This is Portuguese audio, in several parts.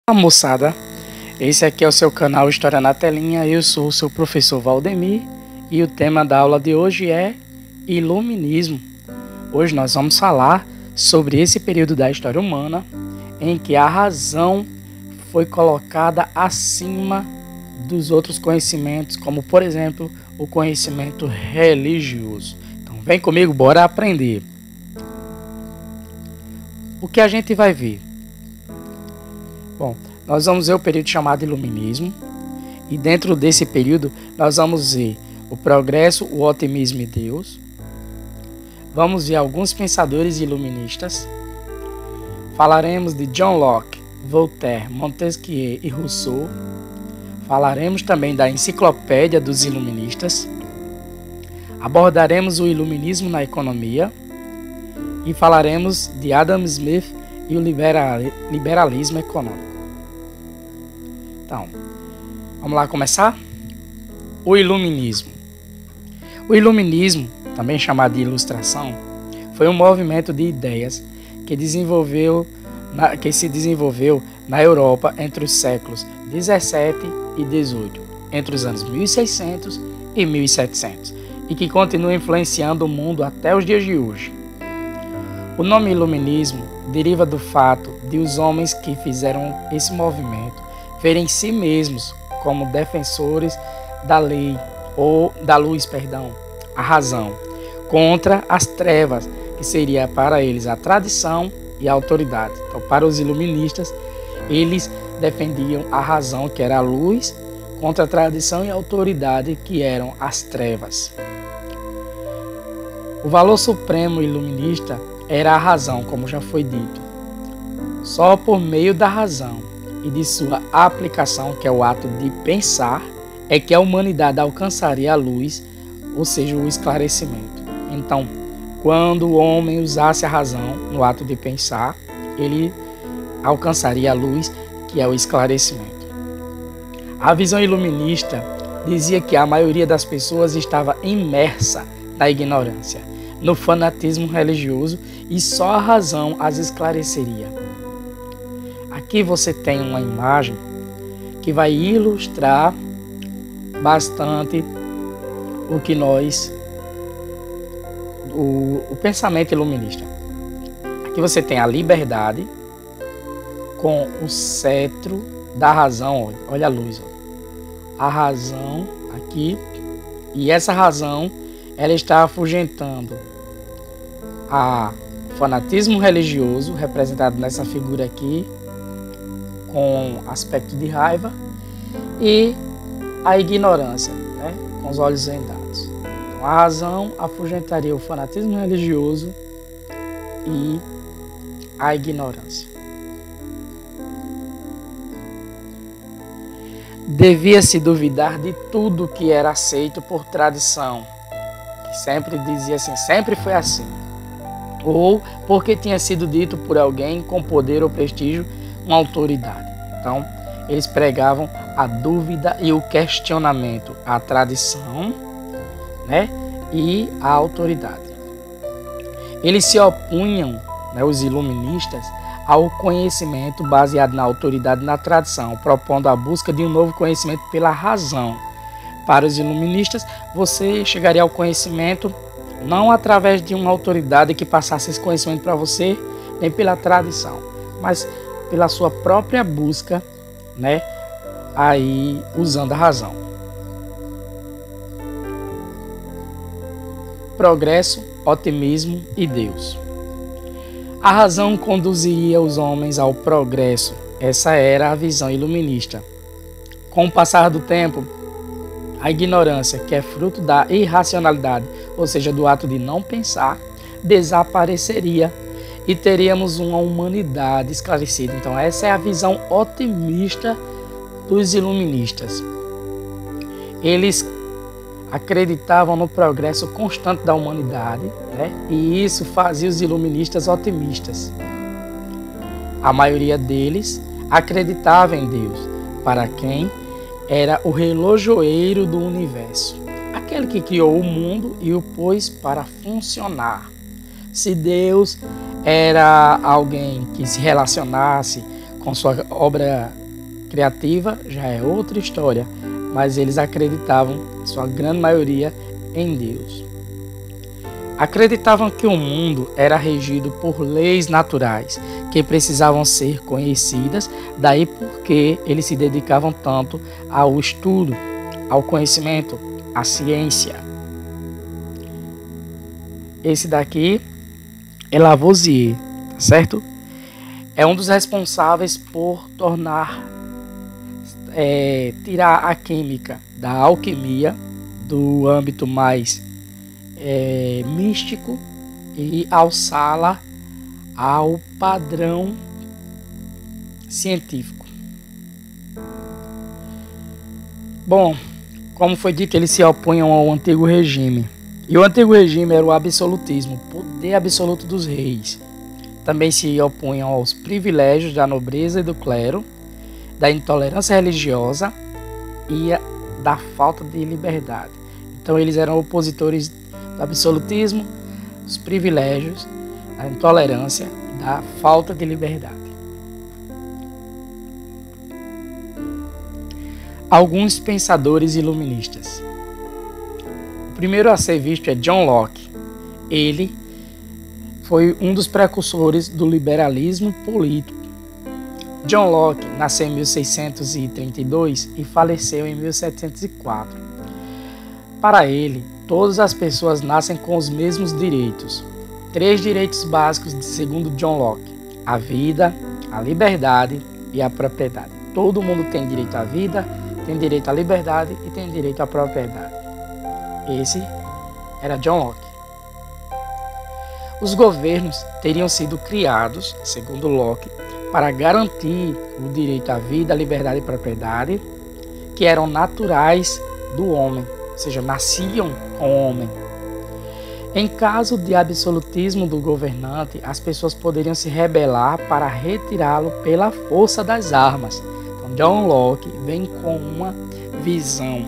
Olá, moçada, esse aqui é o seu canal História na Telinha. Eu sou o seu professor Valdemir e o tema da aula de hoje é Iluminismo. Hoje nós vamos falar sobre esse período da história humana em que a razão foi colocada acima dos outros conhecimentos, como por exemplo o conhecimento religioso. Então vem comigo, bora aprender. O que a gente vai ver? Bom, nós vamos ver o período chamado Iluminismo, e dentro desse período nós vamos ver o progresso, o otimismo e Deus. Vamos ver alguns pensadores iluministas. Falaremos de John Locke, Voltaire, Montesquieu e Rousseau. Falaremos também da Enciclopédia dos Iluministas. Abordaremos o iluminismo na economia e falaremos de Adam Smith e o liberalismo econômico. Então, vamos lá começar? O Iluminismo. O Iluminismo, também chamado de Ilustração, foi um movimento de ideias que se desenvolveu na Europa entre os séculos 17 e 18, entre os anos 1600 e 1700, e que continua influenciando o mundo até os dias de hoje. O nome Iluminismo deriva do fato de os homens que fizeram esse movimento verem si mesmos como defensores da lei, ou da luz, a razão, contra as trevas, que seria para eles a tradição e a autoridade. Então, para os iluministas, eles defendiam a razão, que era a luz, contra a tradição e a autoridade, que eram as trevas. O valor supremo iluminista era a razão, como já foi dito. Só por meio da razão e de sua aplicação, que é o ato de pensar, é que a humanidade alcançaria a luz, ou seja, o esclarecimento. Então, quando o homem usasse a razão no ato de pensar, ele alcançaria a luz, que é o esclarecimento. A visão iluminista dizia que a maioria das pessoas estava imersa na ignorância, no fanatismo religioso, e só a razão as esclareceria. Aqui você tem uma imagem que vai ilustrar bastante o pensamento iluminista. Aqui você tem a liberdade com o cetro da razão. Olha a luz, a razão aqui, e essa razão ela está afugentando a fanatismo religioso, representado nessa figura aqui, com aspecto de raiva, e a ignorância, com os olhos vendados. Então, a razão afugentaria o fanatismo religioso e a ignorância. Devia-se duvidar de tudo que era aceito por tradição, que sempre dizia assim, sempre foi assim, ou porque tinha sido dito por alguém com poder ou prestígio, uma autoridade. Então, eles pregavam a dúvida e o questionamento, a tradição, e a autoridade. Eles se opunham, os iluministas, ao conhecimento baseado na autoridade e na tradição, propondo a busca de um novo conhecimento pela razão. Para os iluministas, você chegaria ao conhecimento não através de uma autoridade que passasse esse conhecimento para você, nem pela tradição, mas pela sua própria busca, aí usando a razão. Progresso, otimismo e Deus. A razão conduziria os homens ao progresso. Essa era a visão iluminista. Com o passar do tempo, a ignorância, que é fruto da irracionalidade, ou seja, do ato de não pensar, desapareceria e teríamos uma humanidade esclarecida. Então, essa é a visão otimista dos iluministas. Eles acreditavam no progresso constante da humanidade, e isso fazia os iluministas otimistas. A maioria deles acreditava em Deus, para quem era o relojoeiro do universo, aquele que criou o mundo e o pôs para funcionar. Se Deus era alguém que se relacionasse com sua obra criativa já é outra história, mas eles acreditavam, em sua grande maioria, em Deus. Acreditavam que o mundo era regido por leis naturais, que precisavam ser conhecidas, daí porque eles se dedicavam tanto ao estudo, ao conhecimento, à ciência. Esse daqui é Lavoisier, tá certo? É um dos responsáveis por tirar a química da alquimia, do âmbito mais místico, e alçá-la ao padrão científico. Bom, como foi dito, eles se opunham ao antigo regime. E o antigo regime era o absolutismo, o poder absoluto dos reis. Também se opunham aos privilégios da nobreza e do clero, da intolerância religiosa e da falta de liberdade. Então eles eram opositores do absolutismo, dos privilégios, da intolerância, da falta de liberdade. Alguns pensadores iluministas. O primeiro a ser visto é John Locke. Ele foi um dos precursores do liberalismo político. John Locke nasceu em 1632 e faleceu em 1704. Para ele, todas as pessoas nascem com os mesmos direitos. 3 direitos básicos, segundo John Locke: a vida, a liberdade e a propriedade. Todo mundo tem direito à vida, tem direito à liberdade e tem direito à propriedade. Esse era John Locke. Os governos teriam sido criados, segundo Locke, para garantir o direito à vida, à liberdade e propriedade, que eram naturais do homem, ou seja, nasciam com o homem. Em caso de absolutismo do governante, as pessoas poderiam se rebelar para retirá-lo pela força das armas. Então, John Locke vem com uma visão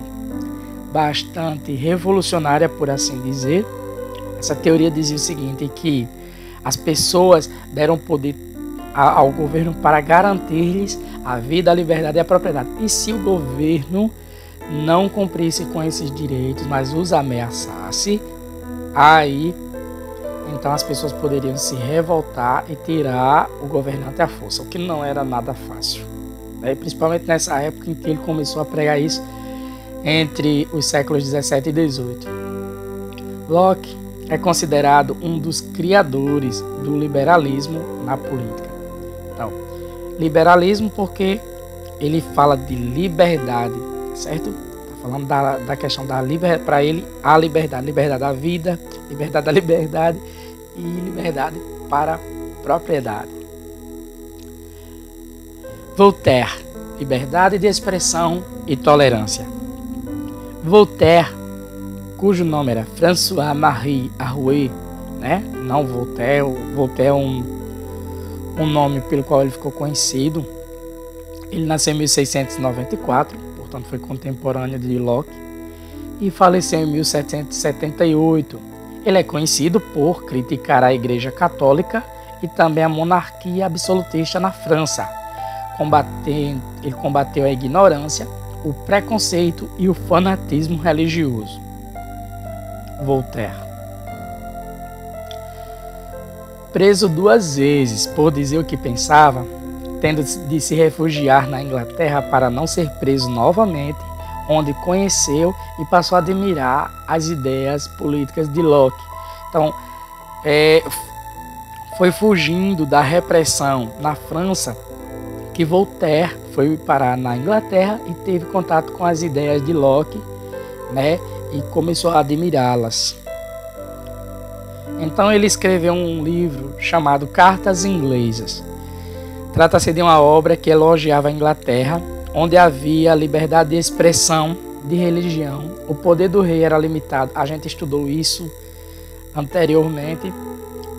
bastante revolucionária, por assim dizer. Essa teoria dizia o seguinte, que as pessoas deram poder ao governo para garantir-lhes a vida, a liberdade e a propriedade. E se o governo não cumprisse com esses direitos, mas os ameaçasse, aí então as pessoas poderiam se revoltar e tirar o governante à força, o que não era nada fácil, né? Principalmente nessa época em que ele começou a pregar isso, entre os séculos 17 e 18. Locke é considerado um dos criadores do liberalismo na política. Então, liberalismo porque ele fala de liberdade, certo? Está falando da questão da liberdade, para ele, a liberdade da vida, liberdade da liberdade e liberdade para a propriedade. Voltaire, liberdade de expressão e tolerância. Voltaire, cujo nome era François-Marie Arouet, né? Não Voltaire. Voltaire é um nome pelo qual ele ficou conhecido. Ele nasceu em 1694, portanto foi contemporâneo de Locke, e faleceu em 1778. Ele é conhecido por criticar a Igreja Católica e também a monarquia absolutista na França. Ele combateu a ignorância, o preconceito e o fanatismo religioso. Voltaire. Preso 2 vezes por dizer o que pensava, tendo de se refugiar na Inglaterra para não ser preso novamente, onde conheceu e passou a admirar as ideias políticas de Locke. Então, foi fugindo da repressão na França que Voltaire foi parar na Inglaterra e teve contato com as ideias de Locke, né, e começou a admirá-las. Então ele escreveu um livro chamado Cartas Inglesas. Trata-se de uma obra que elogiava a Inglaterra, onde havia liberdade de expressão, de religião, o poder do rei era limitado. A gente estudou isso anteriormente,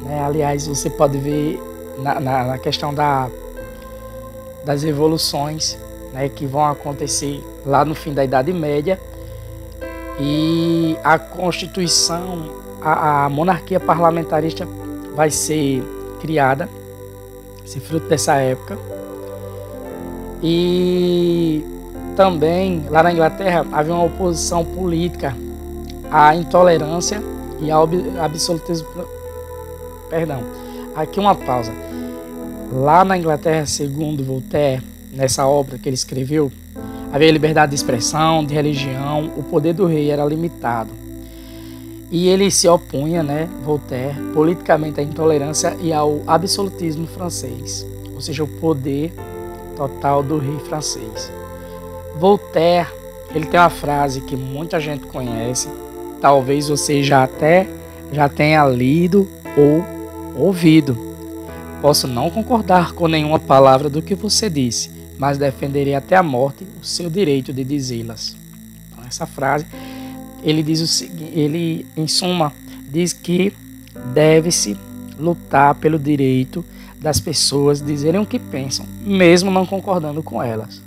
né? Aliás, você pode ver na questão das revoluções, né, que vão acontecer lá no fim da Idade Média, e a Constituição, a monarquia parlamentarista vai ser criada, esse fruto dessa época, E também lá na Inglaterra havia uma oposição política à intolerância e ao absolutismo. Perdão, aqui uma pausa. Lá na Inglaterra, segundo Voltaire, nessa obra que ele escreveu, havia liberdade de expressão, de religião, o poder do rei era limitado. E ele se opunha, Voltaire, politicamente à intolerância e ao absolutismo francês, ou seja, o poder total do rei francês. Voltaire, ele tem uma frase que muita gente conhece, talvez você já tenha lido ou ouvido. Posso não concordar com nenhuma palavra do que você disse, mas defenderei até a morte o seu direito de dizê-las. Então, essa frase, ele diz o seguinte, ele, em suma, diz que deve-se lutar pelo direito das pessoas dizerem o que pensam, mesmo não concordando com elas.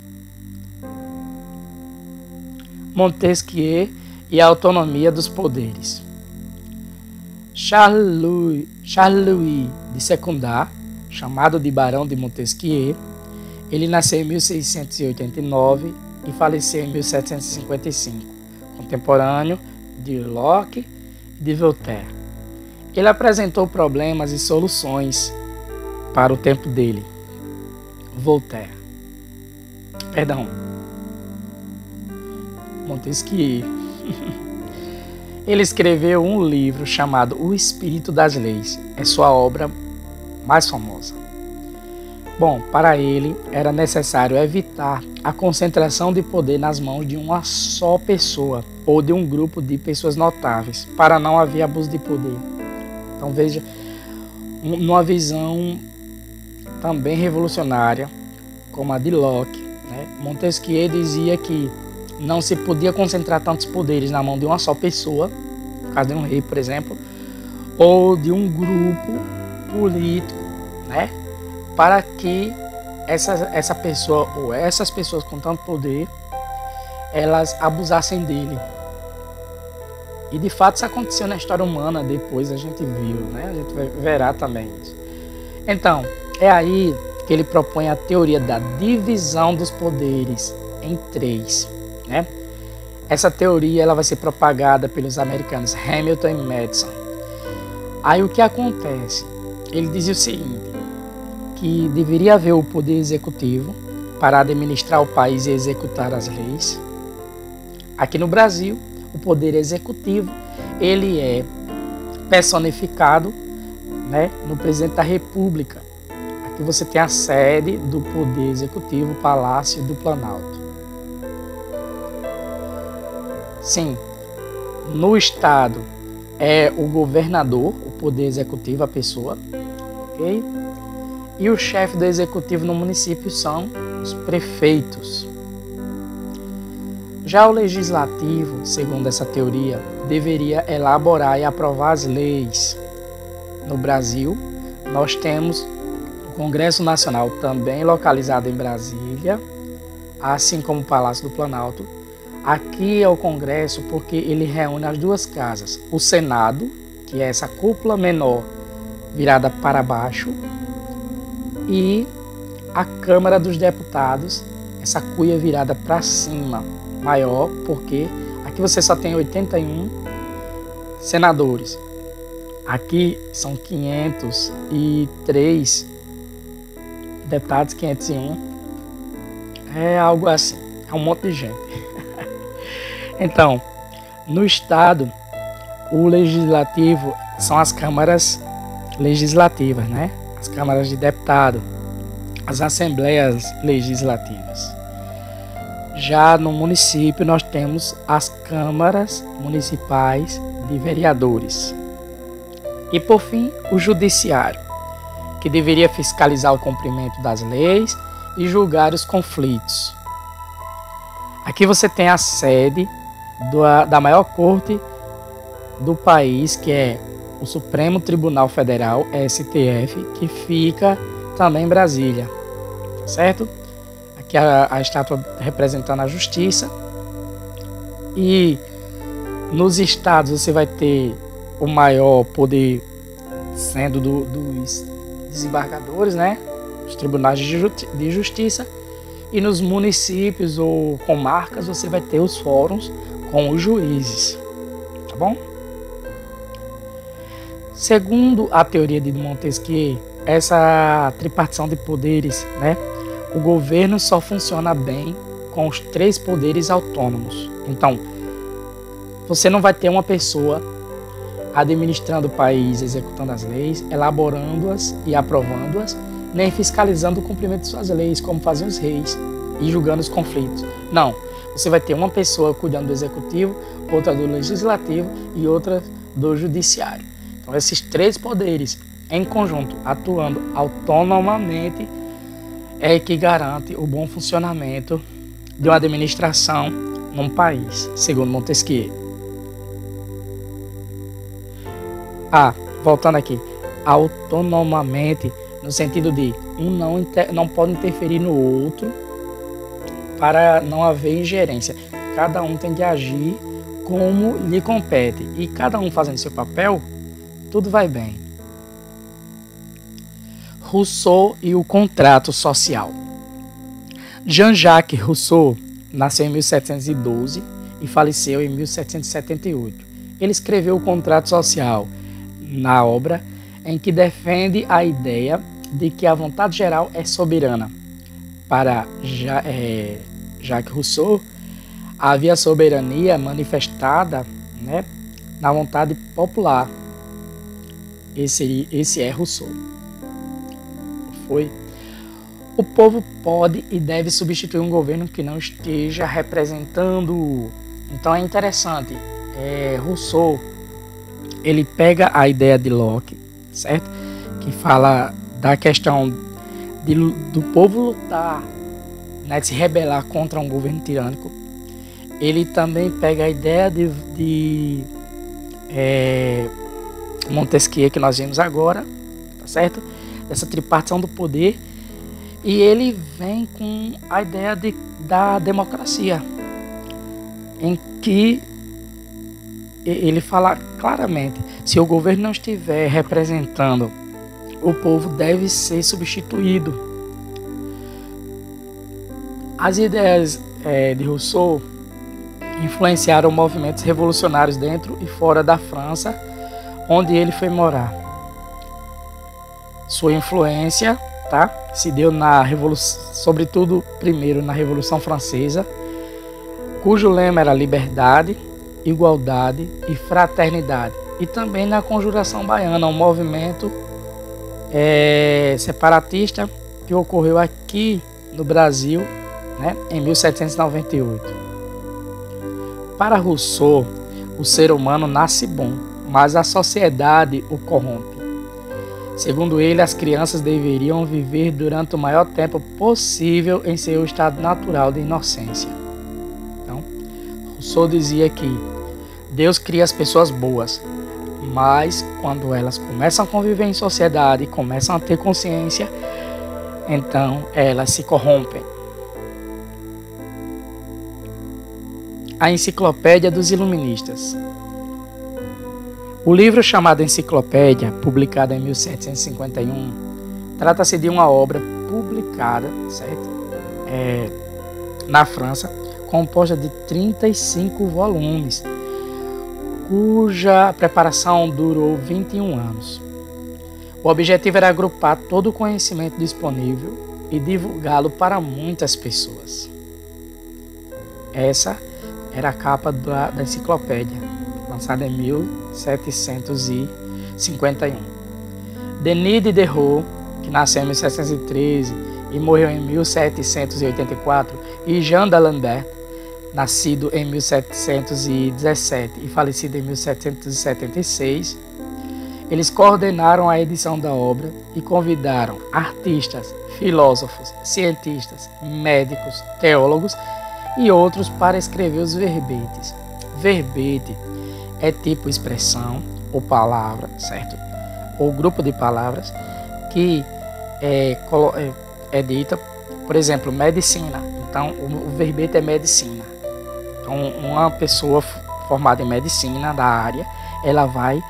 Montesquieu e a autonomia dos poderes. Charles-Louis de Secunda, chamado de Barão de Montesquieu, ele nasceu em 1689 e faleceu em 1755, contemporâneo de Locke e de Voltaire. Ele apresentou problemas e soluções para o tempo dele. Montesquieu. Ele escreveu um livro chamado O Espírito das Leis. É sua obra mais famosa. Bom, para ele era necessário evitar a concentração de poder nas mãos de uma só pessoa ou de um grupo de pessoas notáveis, para não haver abuso de poder. Então veja, numa visão também revolucionária, como a de Locke, Montesquieu dizia que não se podia concentrar tantos poderes na mão de uma só pessoa, no caso de um rei, por exemplo, ou de um grupo político, para que essa pessoa ou essas pessoas com tanto poder, elas abusassem dele. E de fato isso aconteceu na história humana, depois a gente viu, a gente verá também isso. Então, é aí que ele propõe a teoria da divisão dos poderes em três. Essa teoria ela vai ser propagada pelos americanos Hamilton e Madison. Aí o que acontece? Ele dizia o seguinte, que deveria haver o poder executivo para administrar o país e executar as leis. Aqui no Brasil, o poder executivo ele é personificado no presidente da República. Aqui você tem a sede do poder executivo, o Palácio do Planalto. Sim, no estado é o governador, o poder executivo, a pessoa, ok? E o chefe do executivo no município são os prefeitos. Já o legislativo, segundo essa teoria, deveria elaborar e aprovar as leis. No Brasil, nós temos o Congresso Nacional, também localizado em Brasília, assim como o Palácio do Planalto. Aqui é o Congresso porque ele reúne as duas casas, o Senado, que é essa cúpula menor virada para baixo, e a Câmara dos Deputados, essa cuia virada para cima, maior, porque aqui você só tem 81 senadores. Aqui são 503 deputados, 501. É algo assim, é um monte de gente. Então, no estado, o legislativo são as câmaras legislativas, As câmaras de deputado, as assembleias legislativas. Já no município, nós temos as câmaras municipais de vereadores. E, por fim, o judiciário, que deveria fiscalizar o cumprimento das leis e julgar os conflitos. Aqui você tem a sede da maior corte do país, que é o Supremo Tribunal Federal, STF, que fica também em Brasília, certo? Aqui a estátua representando a justiça. E nos estados você vai ter o maior poder sendo dos desembargadores, os tribunais de justiça. E nos municípios ou comarcas você vai ter os fóruns com os juízes, tá bom? Segundo a teoria de Montesquieu, essa tripartição de poderes, né? O governo só funciona bem com os 3 poderes autônomos. Então, você não vai ter uma pessoa administrando o país, executando as leis, elaborando-as e aprovando-as, nem fiscalizando o cumprimento de suas leis, como faziam os reis, e julgando os conflitos. Não, você vai ter uma pessoa cuidando do executivo, outra do legislativo e outra do judiciário. Então, esses 3 poderes, em conjunto, atuando autonomamente, é que garante o bom funcionamento de uma administração num país, segundo Montesquieu. Voltando aqui, autonomamente, no sentido de um não pode interferir no outro para não haver ingerência. Cada um tem de agir como lhe compete e cada um fazendo seu papel, tudo vai bem. Rousseau e o contrato social. Jean-Jacques Rousseau nasceu em 1712 e faleceu em 1778. Ele escreveu o Contrato Social na obra em que defende a ideia de que a vontade geral é soberana. Para Jacques Rousseau, havia soberania manifestada, né, na vontade popular. Esse é Rousseau. O povo pode e deve substituir um governo que não esteja representando-o. Então é interessante. Rousseau, ele pega a ideia de Locke, certo? Que fala da questão do povo lutar, né, de se rebelar contra um governo tirânico. Ele também pega a ideia de Montesquieu, que nós vimos agora, tá certo? Dessa tripartição do poder, e ele vem com a ideia da democracia, em que ele fala claramente, se o governo não estiver representando o povo, deve ser substituído. As ideias de Rousseau influenciaram movimentos revolucionários dentro e fora da França, onde ele foi morar. Sua influência, se deu na revolução, sobretudo primeiro na Revolução Francesa, cujo lema era liberdade, igualdade e fraternidade, e também na Conjuração Baiana, um movimento separatista que ocorreu aqui no Brasil, né, em 1798. Para Rousseau, o ser humano nasce bom, mas a sociedade o corrompe. Segundo ele, as crianças deveriam viver durante o maior tempo possível em seu estado natural de inocência. Então, Rousseau dizia que Deus cria as pessoas boas, mas quando elas começam a conviver em sociedade e começam a ter consciência, então elas se corrompem. A Enciclopédia dos Iluministas. O livro chamado Enciclopédia, publicado em 1751, trata-se de uma obra publicada, certo? Na França, composta de 35 volumes, cuja preparação durou 21 anos. O objetivo era agrupar todo o conhecimento disponível e divulgá-lo para muitas pessoas. Essa era a capa da enciclopédia, lançada em 1751. Denis Diderot, que nasceu em 1713 e morreu em 1784, e Jean d'Alembert, nascido em 1717 e falecido em 1776, eles coordenaram a edição da obra e convidaram artistas, filósofos, cientistas, médicos, teólogos e outros para escrever os verbetes. Verbete é tipo expressão ou palavra, certo? Ou grupo de palavras que é dita, por exemplo, medicina. Então, o verbete é medicina. Então, uma pessoa formada em medicina da área, ela vai,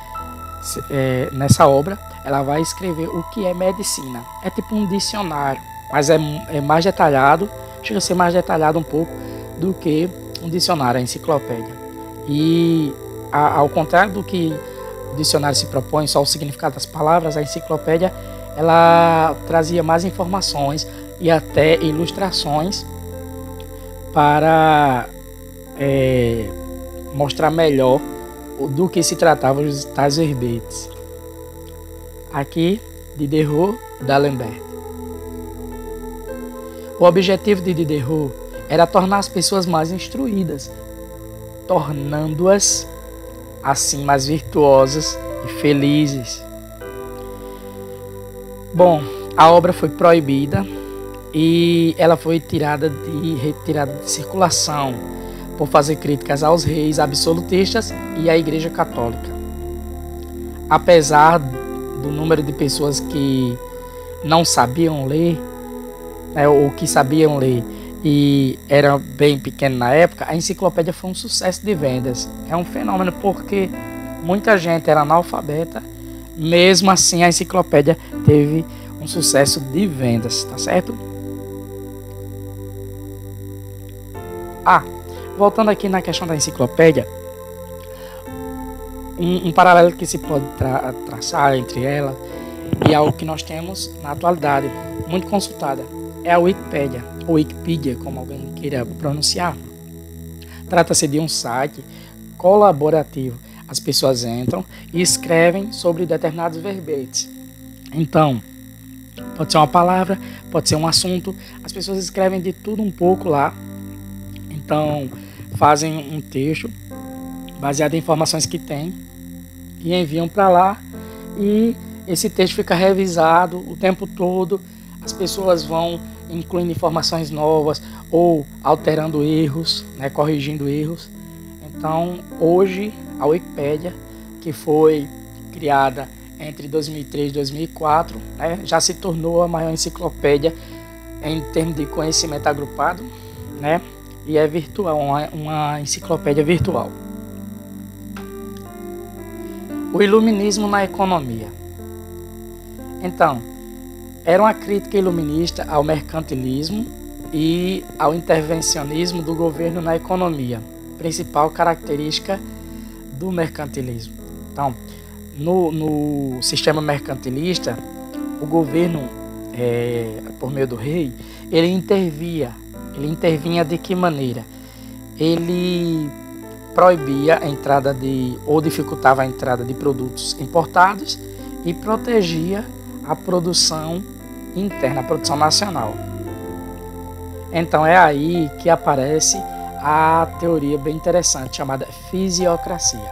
nessa obra, ela vai escrever o que é medicina. É tipo um dicionário, mas é mais detalhado chega a ser mais detalhado um pouco do que um dicionário, a enciclopédia. E ao contrário do que o dicionário se propõe, só o significado das palavras, a enciclopédia ela trazia mais informações e até ilustrações para mostrar melhor do que se tratava os tais verbetes. Aqui, Diderot d'Alembert. O objetivo de Diderot era tornar as pessoas mais instruídas, tornando-as assim mais virtuosas e felizes. Bom, a obra foi proibida e ela foi retirada de circulação por fazer críticas aos reis absolutistas e à Igreja Católica. Apesar do número de pessoas que não sabiam ler, ou que sabiam ler e era bem pequeno na época, a enciclopédia foi um sucesso de vendas. É um fenômeno porque muita gente era analfabeta, mesmo assim a enciclopédia teve um sucesso de vendas, tá certo? Voltando aqui na questão da enciclopédia, um paralelo que se pode traçar entre ela e algo que nós temos na atualidade, muito consultada, é a Wikipédia, ou Wikipedia, como alguém queira pronunciar. Trata-se de um site colaborativo. As pessoas entram e escrevem sobre determinados verbetes. Então, pode ser uma palavra, pode ser um assunto. As pessoas escrevem de tudo um pouco lá. Então, fazem um texto baseado em informações que têm e enviam para lá. E esse texto fica revisado o tempo todo. As pessoas vão incluindo informações novas ou alterando erros, corrigindo erros. Então, hoje, a Wikipédia, que foi criada entre 2003 e 2004, já se tornou a maior enciclopédia em termos de conhecimento agrupado, e é virtual, uma enciclopédia virtual. O iluminismo na economia. Então, era uma crítica iluminista ao mercantilismo e ao intervencionismo do governo na economia, principal característica do mercantilismo. Então, no sistema mercantilista, o governo, por meio do rei, ele intervinha de que maneira? Ele proibia a entrada ou dificultava a entrada de produtos importados e protegia a produção interna, a produção nacional. Então é aí que aparece a teoria bem interessante chamada fisiocracia.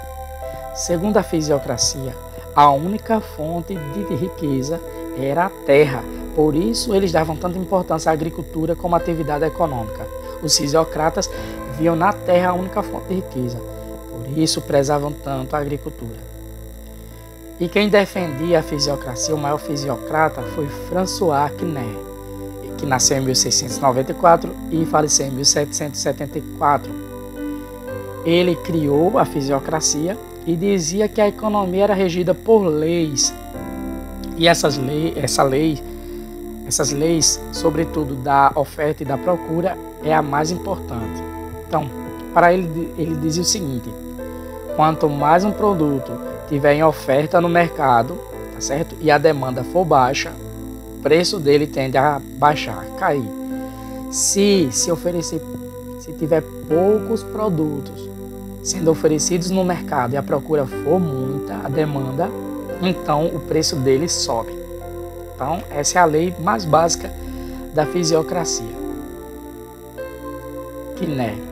Segundo a fisiocracia, a única fonte de riqueza era a terra. Por isso eles davam tanta importância à agricultura como atividade econômica. Os fisiocratas viam na terra a única fonte de riqueza. Por isso prezavam tanto a agricultura. E quem defendia a fisiocracia, o maior fisiocrata, foi François Quesnel, que nasceu em 1694 e faleceu em 1774. Ele criou a fisiocracia e dizia que a economia era regida por leis. E essas leis, sobretudo da oferta e da procura, é a mais importante. Então, para ele dizia o seguinte: quanto mais um produto tiver em oferta no mercado, tá certo? E a demanda for baixa, o preço dele tende a baixar, cair. Se tiver poucos produtos sendo oferecidos no mercado e a procura for muita, a demanda, então o preço dele sobe. Então, essa é a lei mais básica da fisiocracia. Quesnel.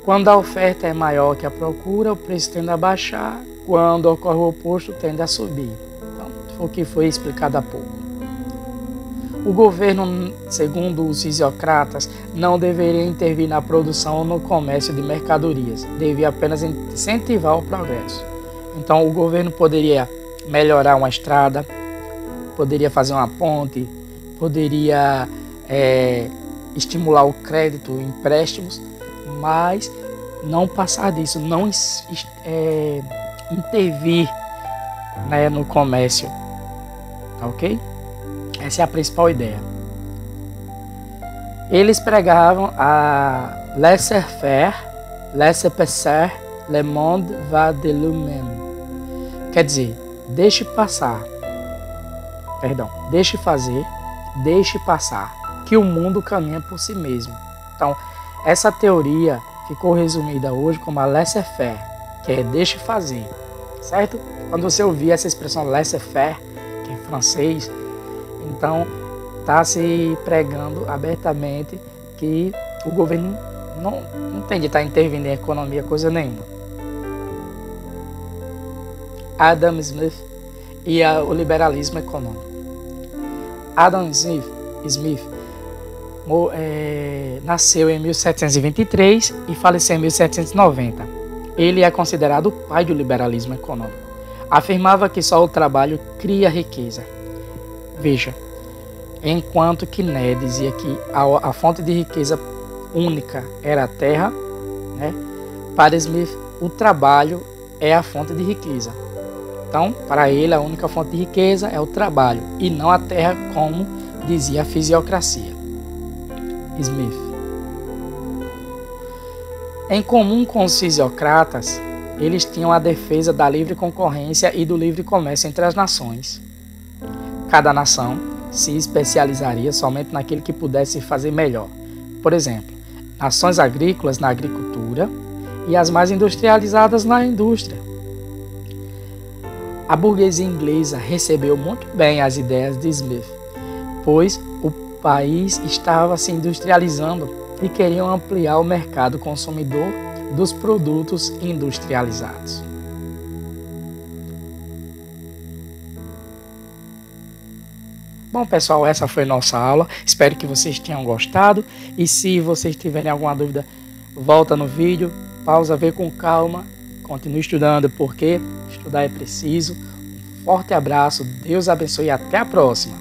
Quando a oferta é maior que a procura, o preço tende a baixar. Quando ocorre o oposto, tende a subir. Então, foi o que foi explicado há pouco. O governo, segundo os fisiocratas, não deveria intervir na produção ou no comércio de mercadorias. Devia apenas incentivar o progresso. Então, o governo poderia melhorar uma estrada, poderia fazer uma ponte, poderia estimular o crédito, empréstimos, mas não passar disso, não intervir no comércio, tá ok? Essa é a principal ideia. Eles pregavam a laissez-faire, laissez-passer, le monde va de lui-même. Quer dizer, deixe fazer, deixe passar, que o mundo caminha por si mesmo. Então, essa teoria ficou resumida hoje como a laissez-faire, que é deixe fazer, certo? Quando você ouvir essa expressão laissez-faire, que é em francês, então está se pregando abertamente que o governo não tem de estar intervindo em economia coisa nenhuma. Adam Smith e o liberalismo econômico. Adam Smith nasceu em 1723 e faleceu em 1790. Ele é considerado o pai do liberalismo econômico. Afirmava que só o trabalho cria riqueza. Veja, enquanto Quiné dizia que a fonte de riqueza única era a terra, né? Para Smith, o trabalho é a fonte de riqueza. Então, para ele, a única fonte de riqueza é o trabalho e não a terra, como dizia a fisiocracia. Smith. Em comum com os fisiocratas, eles tinham a defesa da livre concorrência e do livre comércio entre as nações. Cada nação se especializaria somente naquilo que pudesse fazer melhor. Por exemplo, nações agrícolas na agricultura e as mais industrializadas na indústria. A burguesia inglesa recebeu muito bem as ideias de Smith, pois o país estava se industrializando e queriam ampliar o mercado consumidor dos produtos industrializados. Bom, pessoal, essa foi nossa aula. Espero que vocês tenham gostado. E se vocês tiverem alguma dúvida, volta no vídeo, pausa, vê com calma, continue estudando, porque estudar é preciso. Um forte abraço, Deus abençoe e até a próxima.